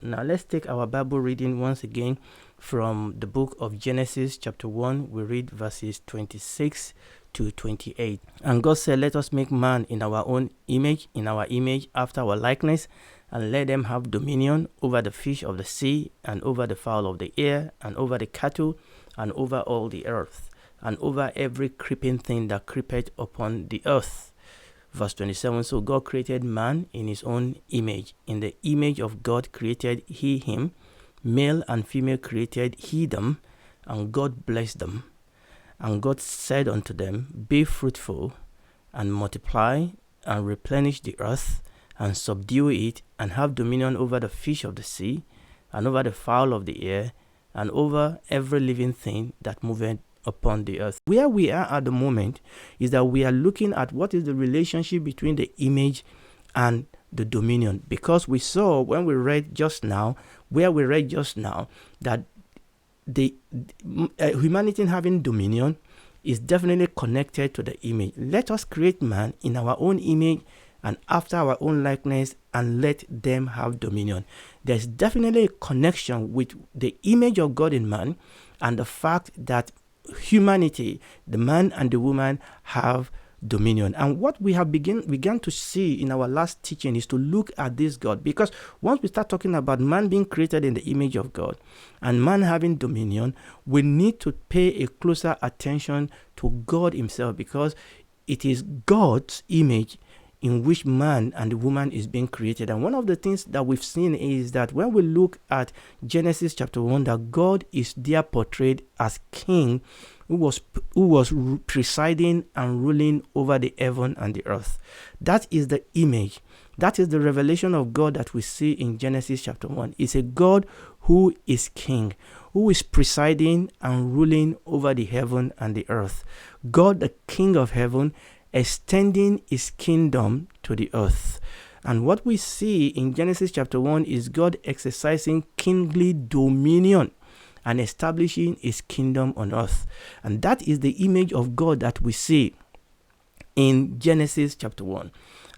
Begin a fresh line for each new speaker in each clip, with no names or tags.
Now let's take our Bible reading once again from the book of Genesis chapter 1. We read verses 26 to 28. And God said, let us make man in our own image, after our likeness, and let them have dominion over the fish of the sea, and over the fowl of the air, and over the cattle, and over all the earth, and over every creeping thing that creepeth upon the earth. Verse 27, so God created man in his own image. In the image of God created he him. Male and female created he them. And God blessed them. And God said unto them, be fruitful, and multiply, and replenish the earth, and subdue it, and have dominion over the fish of the sea, and over the fowl of the air, and over every living thing that moveth upon the earth. Where we are at the moment is that we are looking at what is the relationship between the image and the dominion, because we saw when we read just now, that the humanity having dominion is definitely connected to the image. Let us create man in our own image and after our own likeness, and let them have dominion. There's definitely a connection with the image of God in man and the fact that humanity, the man and the woman, have dominion. And what we have began to see in our last teaching is to look at this God, because once we start talking about man being created in the image of God and man having dominion, we need to pay a closer attention to God himself, because it is God's image in which man and the woman is being created. And one of the things that we've seen is that when we look at Genesis chapter 1, that God is there portrayed as king who was presiding and ruling over the heaven and the earth. That is the image. That is the revelation of God that we see in Genesis chapter 1. It's a God who is king, who is presiding and ruling over the heaven and the earth. God, the King of heaven, extending his kingdom to the earth. And what we see in Genesis chapter 1 is God exercising kingly dominion and establishing his kingdom on earth. And that is the image of God that we see in Genesis chapter 1.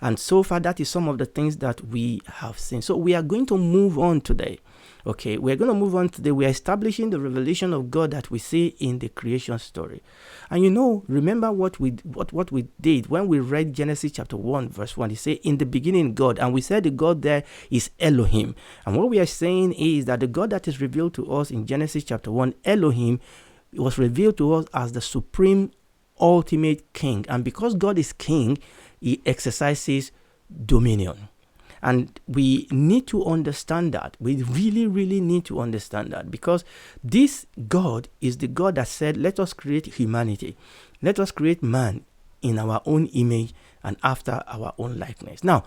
And so far, that is some of the things that we have seen. So we are going to move on today. Okay, we're going to move on today. We are establishing the revelation of God that we see in the creation story. And remember what we did when we read Genesis chapter 1 verse 1. It says, in the beginning God. And we said the God there is Elohim. And what we are saying is that the God that is revealed to us in Genesis chapter 1, Elohim, was revealed to us as the supreme ultimate king. And because God is king, he exercises dominion. And we need to understand that. We really, really need to understand that, because this God is the God that said, let us create humanity. Let us create man in our own image and after our own likeness. Now,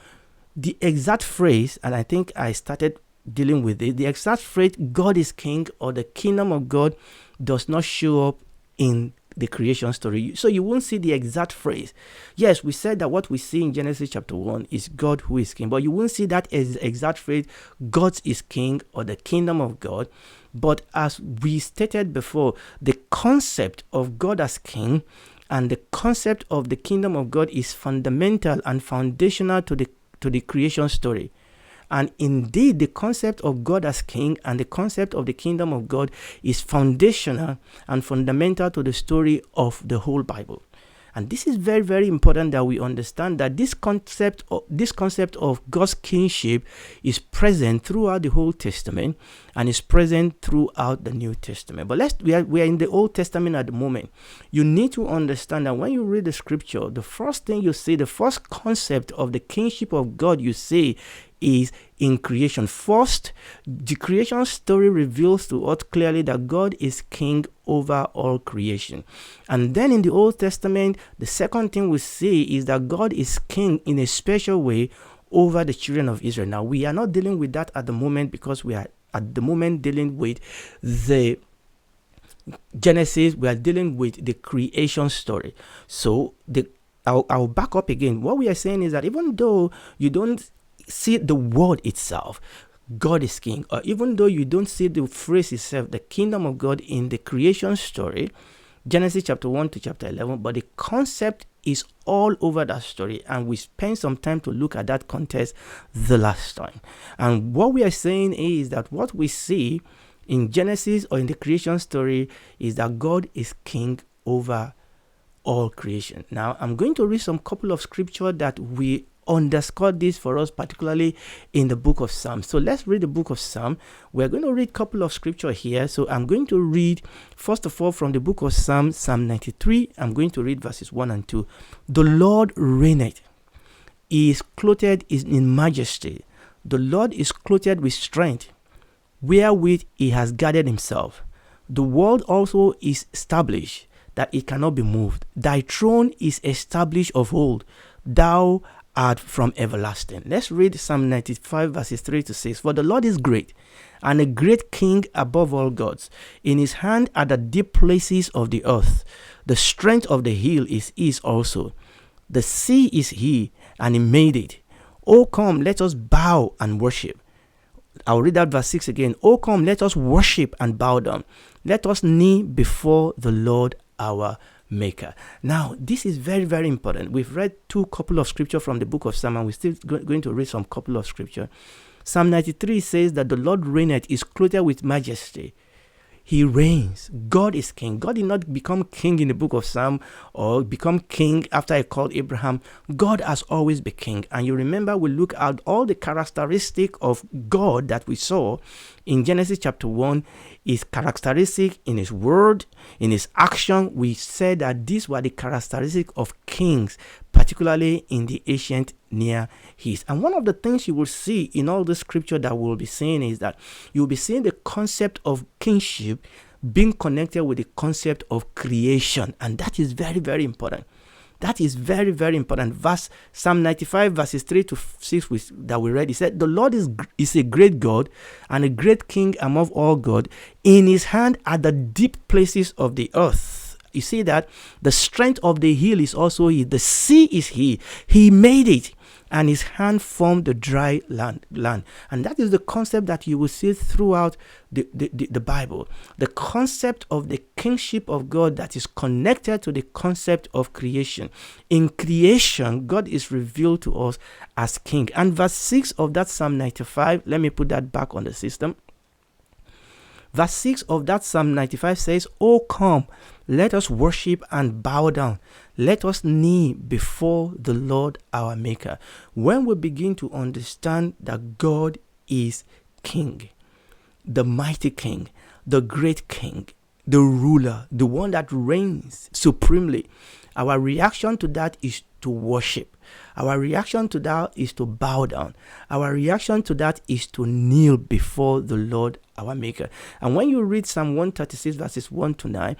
the exact phrase, and I think I started dealing with it, the exact phrase, God is king, or the kingdom of God, does not show up in the creation story. So you won't see the exact phrase. Yes, we said that what we see in Genesis chapter 1 is God who is king, but you won't see that as exact phrase, God is king, or the kingdom of God. But as we stated before, the concept of God as king and the concept of the kingdom of God is fundamental and foundational to the creation story. And indeed, the concept of God as king and the concept of the kingdom of God is foundational and fundamental to the story of the whole Bible. And this is very, very important that we understand that this concept of God's kingship is present throughout the Old Testament and is present throughout the New Testament. But we are in the Old Testament at the moment. You need to understand that when you read the scripture, the first thing you see, the first concept of the kingship of God you see is in creation. First, the creation story reveals to us clearly that God is king over all creation. And then in the Old Testament, the second thing we see is that God is king in a special way over the children of Israel. Now, we are not dealing with that at the moment, because we are at the moment dealing with the Genesis. We are dealing with the creation story. So I'll back up again. What we are saying is that even though you don't see the word itself, God is king, or even though you don't see the phrase itself, the kingdom of God, in the creation story, Genesis chapter 1 to chapter 11, but the concept is all over that story, and we spent some time to look at that context the last time. And what we are saying is that what we see in Genesis or in the creation story is that God is king over all creation. Now, I'm going to read some couple of scripture that we underscore this for us, particularly in the book of Psalms. So let's read the book of Psalm. We're going to read a couple of scripture here. So I'm going to read, first of all, from the book of Psalm, Psalm 93. I'm going to read verses 1 and 2. The Lord reigneth. He is clothed in majesty. The Lord is clothed with strength, wherewith he has guarded himself. The world also is established, that it cannot be moved. Thy throne is established of old. Thou art from everlasting. Let's read Psalm 95 verses 3 to 6. For the Lord is great, and a great king above all gods. In his hand are the deep places of the earth. The strength of the hill is his also. The sea is he, and he made it. O come, let us bow and worship. I'll read that verse 6 again. O come, let us worship and bow down. Let us kneel before the Lord our Maker. Now, this is very, very important. We've read two couple of scripture from the book of Psalm, and we're still going to read some couple of scripture. Psalm 93 says that the Lord reigneth, is clothed with majesty. He reigns. God is king. God did not become king in the book of Psalm or become king after he called Abraham. God has always been king. And you remember we look at all the characteristic of God that we saw in Genesis chapter 1 is characteristic in his word, in his action. We said that these were the characteristic of kings, particularly in the ancient Near East. And one of the things you will see in all the scripture that we'll be seeing is that you'll be seeing the concept of kingship being connected with the concept of creation. And that is very, very important. That is very, very important. Psalm 95 verses 3 to 6 that we read, he said, the Lord is a great God and a great king among all God. In his hand are the deep places of the earth. You see that the strength of the hill is also he. The sea is he. He made it, and his hand formed the dry land. And that is the concept that you will see throughout the Bible. The concept of the kingship of God that is connected to the concept of creation. In creation, God is revealed to us as king. And verse 6 of that Psalm 95, let me put that back on the system. Verse 6 of that Psalm 95 says, O come, let us worship and bow down. Let us kneel before the Lord our Maker. When we begin to understand that God is King, the mighty King, the great King, the ruler, the one that reigns supremely, our reaction to that is to worship. Our reaction to that is to bow down. Our reaction to that is to kneel before the Lord our Maker. And when you read Psalm 136 verses 1 to 9,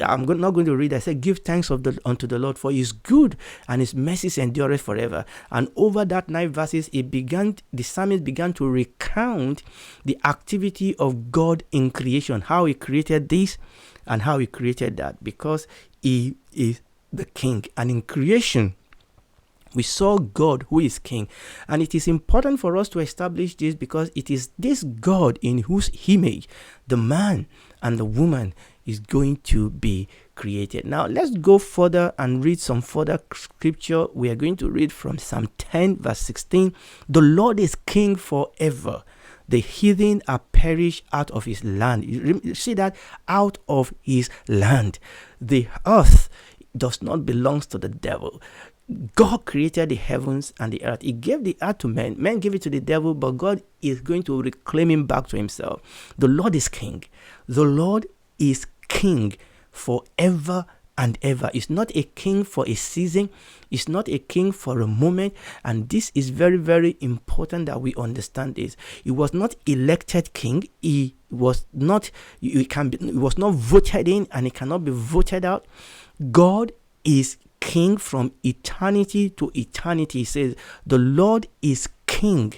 I'm not going to read. I said, give thanks unto the Lord, for he is good and his mercies endureth forever. And over that 9 verses, the psalmist began to recount the activity of God in creation, how he created this and how he created that, because he is the king. And in creation, we saw God who is king. And it is important for us to establish this because it is this God in whose image the man and the woman is going to be created. Now let's go further and read some further scripture. We are going to read from Psalm 10 verse 16. The Lord is king forever. The heathen are perished out of his land. You see that? Out of his land. The earth does not belong to the devil. God created the heavens and the earth. He gave the earth to men. Men gave it to the devil, but God is going to reclaim him back to himself. The Lord is king. The Lord is king forever and ever. It's not a king for a season. It's not a king for a moment. And this is very, very important that we understand this. He was not elected king. He was not voted in, and he cannot be voted out. God is king from eternity to eternity. He says the Lord is king,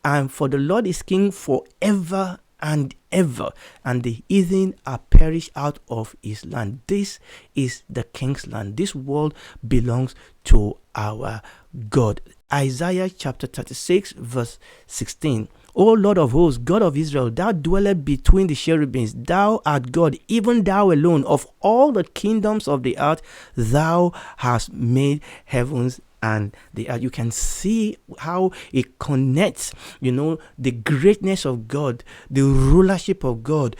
and for the Lord is king forever and ever, and the heathen are perished out of his land. This is the king's land. This world belongs to our God. Isaiah chapter 36 verse 16. O Lord of hosts, God of Israel, thou dwellest between the cherubims. Thou art God, even thou alone. Of all the kingdoms of the earth, thou hast made heavens and the earth. You can see how it connects, the greatness of God, the rulership of God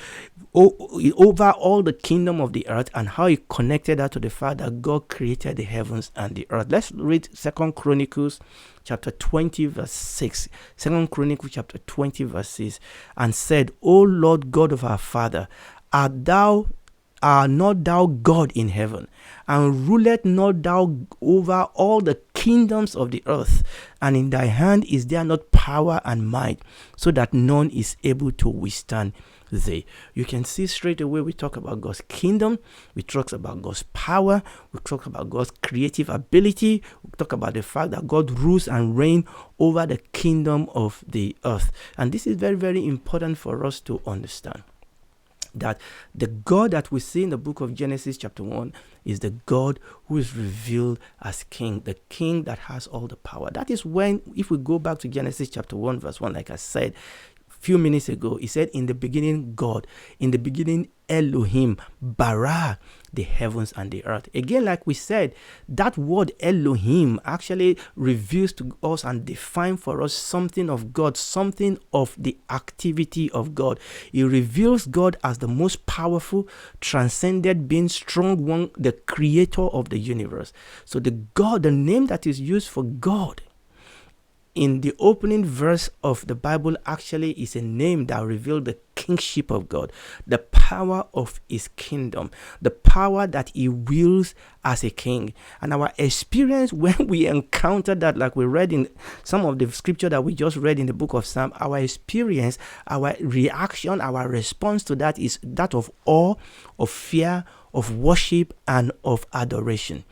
over all the kingdom of the earth, and how he connected that to the fact that God created the heavens and the earth. Let's read 2 Chronicles chapter 20 verse 6. 2 Chronicles chapter 20 verse 6. And said, O Lord God of our Father, art not thou God in heaven, and ruleth not thou over all the kingdoms of the earth? And in thy hand is there not power and might, so that none is able to withstand thee? You can see straight away we talk about God's kingdom, we talk about God's power, we talk about God's creative ability, we talk about the fact that God rules and reigns over the kingdom of the earth. And this is very, very important for us to understand, that the God that we see in the book of Genesis chapter 1 is the God who is revealed as king, the king that has all the power. That is when, if we go back to Genesis chapter 1 verse 1, like I said few minutes ago, he said, in the beginning God, in the beginning Elohim bara the heavens and the earth. Again, like we said, that word Elohim actually reveals to us and defines for us something of God, something of the activity of God. It reveals God as the most powerful, transcendent being, strong one, the creator of the universe. So the name that is used for God in the opening verse of the Bible actually is a name that reveals the kingship of God, the power of his kingdom, the power that he wields as a king. And our experience when we encounter that, like we read in some of the scripture that we just read in the book of Psalm, our experience, our reaction, our response to that is that of awe, of fear, of worship, and of adoration.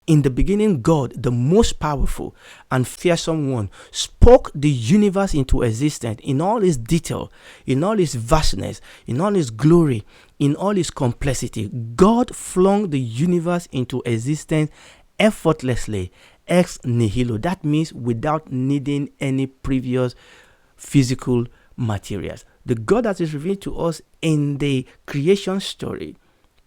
In the beginning, God, the most powerful and fearsome one, spoke the universe into existence in all its detail, in all its vastness, in all its glory, in all its complexity. God flung the universe into existence effortlessly, ex nihilo. That means without needing any previous physical materials. The God that is revealed to us in the creation story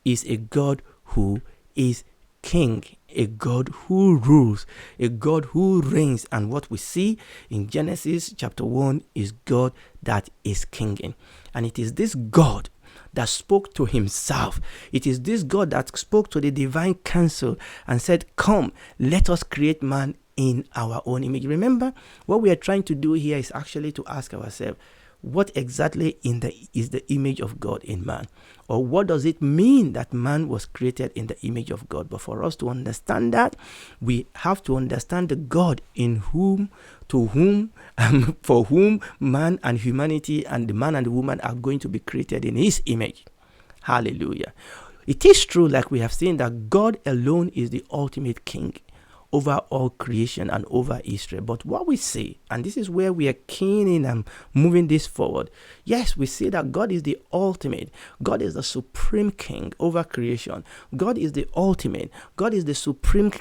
is a God who is king, a God who rules, a God who reigns. And what we see in Genesis chapter 1 is God that is kinging. And it is this God that spoke to himself. It is this God that spoke to the divine council and said, come, let us create man in our own image. Remember, what we are trying to do here is actually to ask ourselves, what exactly is the image of God in man? Or what does it mean that man was created in the image of God? But for us to understand that, we have to understand the God for whom man and humanity and the man and the woman are going to be created in his image. Hallelujah. It is true, like we have seen, that God alone is the ultimate king over all creation and over Israel. But what we see, and this is where we are keen in and moving this forward, yes, we see that God is the ultimate. God is the supreme king over creation. God is the ultimate. God is the supreme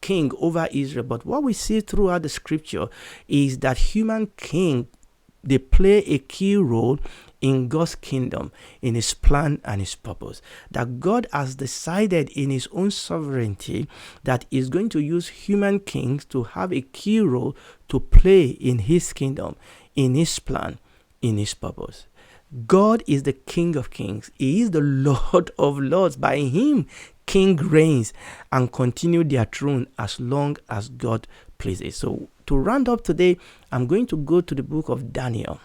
king over Israel. But what we see throughout the scripture is that human king, they play a key role in God's kingdom, in his plan and his purpose. That God has decided in his own sovereignty that he's going to use human kings to have a key role to play in his kingdom, in his plan, in his purpose. God is the King of kings. He is the Lord of lords. By him, king reigns and continue their throne as long as God pleases. So to round up today, I'm going to go to the book of Daniel.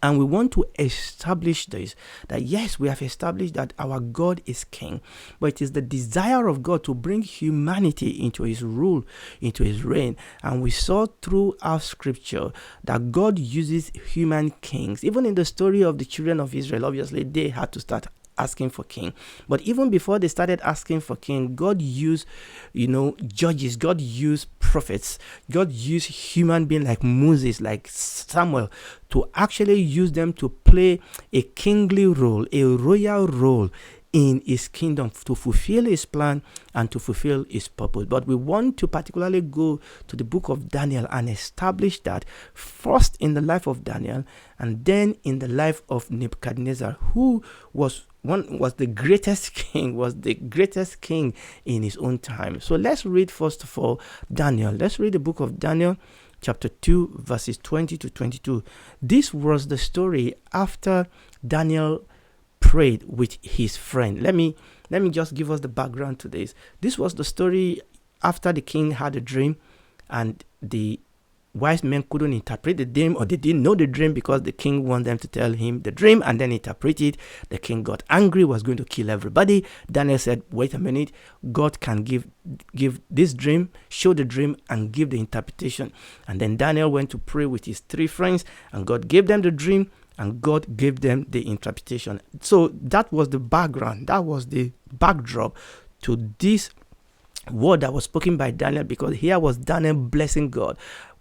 And we want to establish this, that yes, we have established that our God is king, but it is the desire of God to bring humanity into his rule, into his reign. And we saw through our scripture that God uses human kings. Even in the story of the children of Israel, obviously they had to start asking for king. But even before they started asking for king, God used, judges, God used prophets, God used human beings like Moses, like Samuel, to actually use them to play a kingly role, a royal role in his kingdom to fulfill his plan and to fulfill his purpose. But we want to particularly go to the book of Daniel and establish that first in the life of Daniel and then in the life of Nebuchadnezzar, who was the greatest king in his own time. So let's read first of all Daniel. Let's read the book of Daniel chapter 2 verses 20 to 22. This was the story after Daniel prayed with his friend. Let me just give us the background to this. This was the story after the king had a dream and the wise men couldn't interpret the dream, or they didn't know the dream because the king wanted them to tell him the dream and then interpret it. The king got angry, was going to kill everybody. Daniel said, wait a minute, God can give this dream, show the dream and give the interpretation. And then Daniel went to pray with his three friends and God gave them the dream and God gave them the interpretation. So that was the background, that was the backdrop to this word that was spoken by Daniel, because here was Daniel blessing God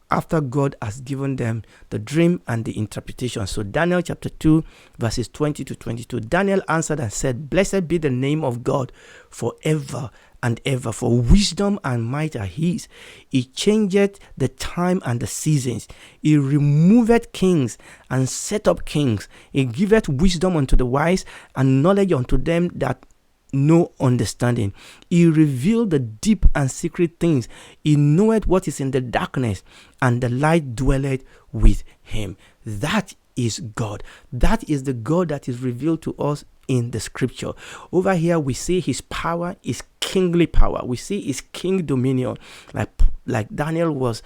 after God has given them the dream and the interpretation. So Daniel chapter 2 verses 20 to 22. Daniel answered and said, blessed be the name of God forever and ever, for wisdom and might are his. He changeth the time and the seasons. He removeth kings and set up kings. He giveth wisdom unto the wise and knowledge unto them that no understanding. He revealed the deep and secret things. He knoweth what is in the darkness, and the light dwelleth with him. That is God. That is the God that is revealed to us in the scripture. Over here we see his power, his kingly power. We see his king dominion, like Daniel was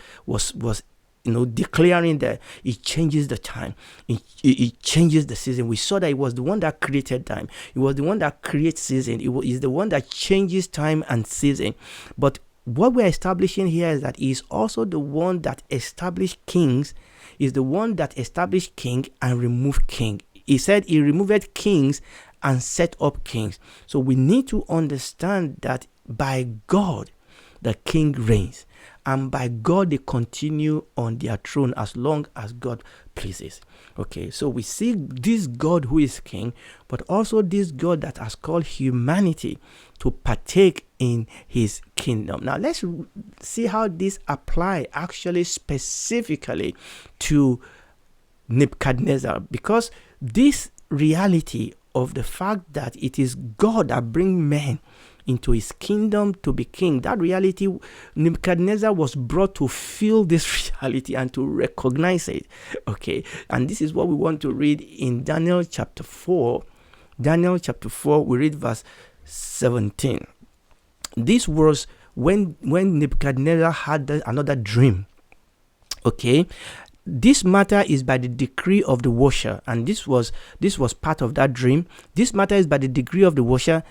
declaring that he changes the time, he changes the season. We saw that he was the one that created time. He was the one that creates season. He is the one that changes time and season. But what we're establishing here is that he is also the one that established kings, is the one that established king and removed king. He said he removed kings and set up kings. So we need to understand that by God, the king reigns. And by God, they continue on their throne as long as God pleases. Okay, so we see this God who is king, but also this God that has called humanity to partake in his kingdom. Now, let's see how this applies actually specifically to Nebuchadnezzar, because this reality of the fact that it is God that brings men into his kingdom to be king, that reality, Nebuchadnezzar was brought to feel this reality and to recognize it. Okay, and this is what we want to read in Daniel chapter 4. Daniel chapter 4, we read verse 17. This was when Nebuchadnezzar had another dream. Okay, this matter is by the decree of the washer, and this was part of that dream. This matter is by the decree of the washer,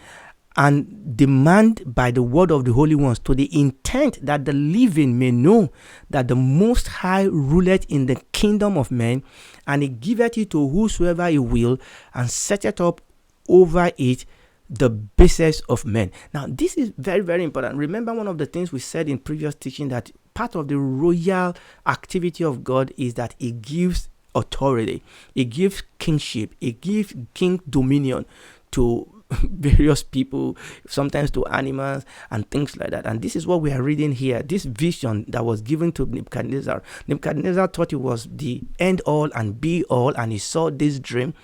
and demand by the word of the holy ones, to the intent that the living may know that the Most High ruleth in the kingdom of men, and he giveth it to whosoever he will, and setteth up over it the basis of men. Now, this is very, very important. Remember, one of the things we said in previous teaching, that part of the royal activity of God is that he gives authority, he gives kingship, he gives king dominion to various people, sometimes to animals and things like that. And this is what we are reading here. This vision that was given to Nebuchadnezzar. Nebuchadnezzar thought it was the end all and be all, and he saw this dream.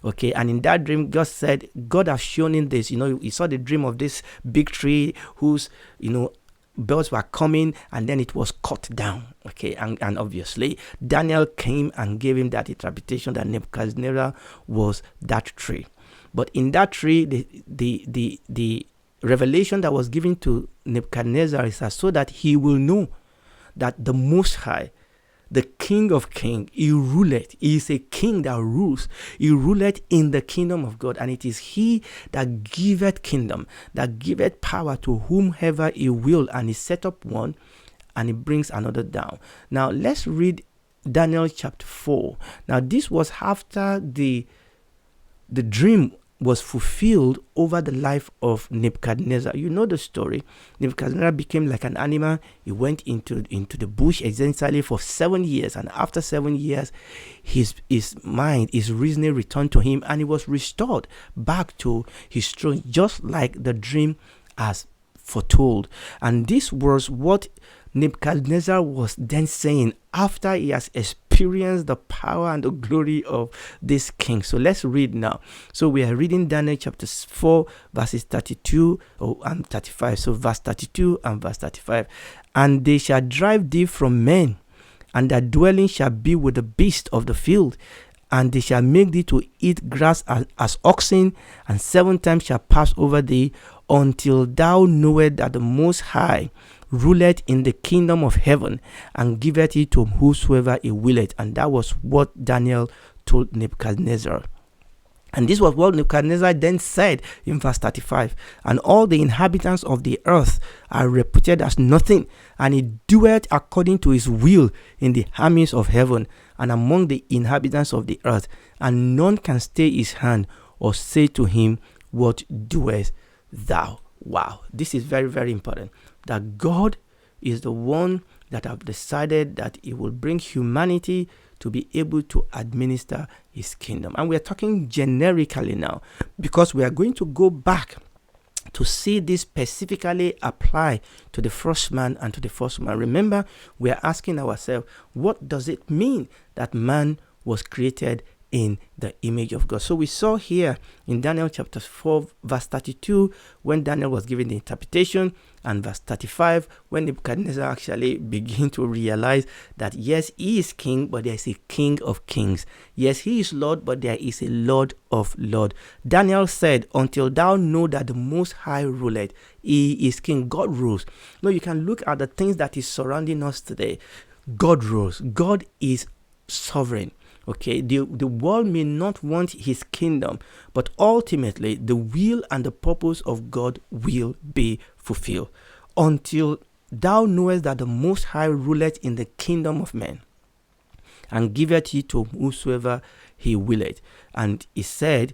Okay, and in that dream, God said, God has shown him this. He saw the dream of this big tree whose, birds were coming, and then it was cut down. Okay, and obviously Daniel came and gave him that interpretation that Nebuchadnezzar was that tree. But in that tree, the revelation that was given to Nebuchadnezzar is so that he will know that the Most High, the King of Kings, he ruleth. He is a king that rules. He ruleth in the kingdom of God, and it is he that giveth kingdom, that giveth power to whomever he will, and he set up one, and he brings another down. Now, let's read Daniel chapter 4. Now, this was after the dream was fulfilled over the life of Nebuchadnezzar. You know the story. Nebuchadnezzar became like an animal. He went into the bush essentially for 7 years, and after 7 years, his mind, his reasoning returned to him, and he was restored back to his throne, just like the dream as foretold. And this was what Nebuchadnezzar was then saying after he has experienced the power and the glory of this king. So let's read now. So we are reading Daniel chapter 4 verses 32 and 35. So verse 32 and verse 35. And they shall drive thee from men, and thy dwelling shall be with the beasts of the field, and they shall make thee to eat grass as oxen, and 7 times shall pass over thee, until thou knowest that the Most High ruleth in the kingdom of heaven, and giveth it to whosoever he willeth. And that was what Daniel told Nebuchadnezzar. And this was what Nebuchadnezzar then said in verse 35. And all the inhabitants of the earth are reputed as nothing, and he doeth according to his will in the armies of heaven and among the inhabitants of the earth, and none can stay his hand or say to him, what doest thou? Wow, this is very, very important. That God is the one that have decided that he will bring humanity to be able to administer his kingdom. And we are talking generically now, because we are going to go back to see this specifically apply to the first man and to the first woman. Remember, we are asking ourselves, what does it mean that man was created in the image of God? So we saw here in Daniel chapter 4 verse 32 when Daniel was given the interpretation, and verse 35 when Nebuchadnezzar actually began to realize that yes, he is king, but there is a king of kings. Yes, he is Lord, but there is a Lord of lords. Daniel said, until thou know that the Most High ruleth, he is king. God rules. Now you can look at the things that is surrounding us today. God rules. God is sovereign. Okay, the world may not want his kingdom, but ultimately the will and the purpose of God will be fulfilled. Until thou knowest that the Most High ruleth in the kingdom of men, and giveth it to whosoever he willeth. And he said,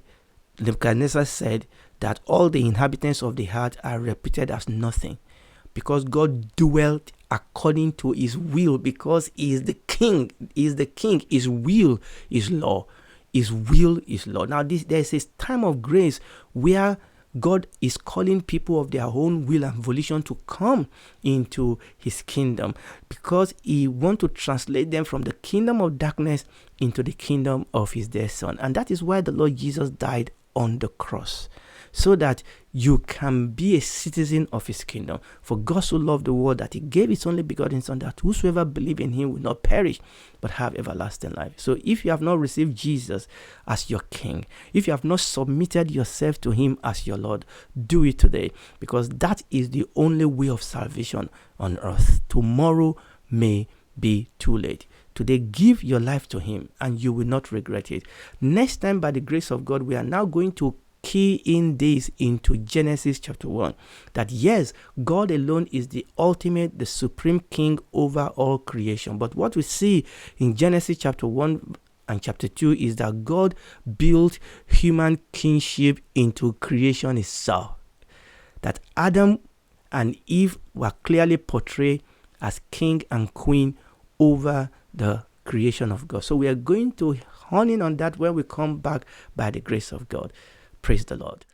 Nebuchadnezzar said, that all the inhabitants of the earth are reputed as nothing, because God dwelt according to his will, because he is the king. He is the king. His will is law. His will is law. Now, there is a time of grace where God is calling people of their own will and volition to come into his kingdom, because he wants to translate them from the kingdom of darkness into the kingdom of his dear son. And that is why the Lord Jesus died on the cross, so that you can be a citizen of his kingdom. For God so loved the world that he gave his only begotten son, that whosoever believe in him will not perish but have everlasting life. So if you have not received Jesus as your king, if you have not submitted yourself to him as your Lord, do it today, because that is the only way of salvation on earth. Tomorrow may be too late. Today, give your life to him and you will not regret it. Next time, by the grace of God, we are now going to key in this into Genesis chapter 1, that yes, God alone is the ultimate, the supreme king over all creation. But what we see in Genesis chapter 1 and chapter 2 is that God built human kingship into creation itself. That Adam and Eve were clearly portrayed as king and queen over the creation of God. So we are going to hone in on that when we come back by the grace of God. Praise the Lord.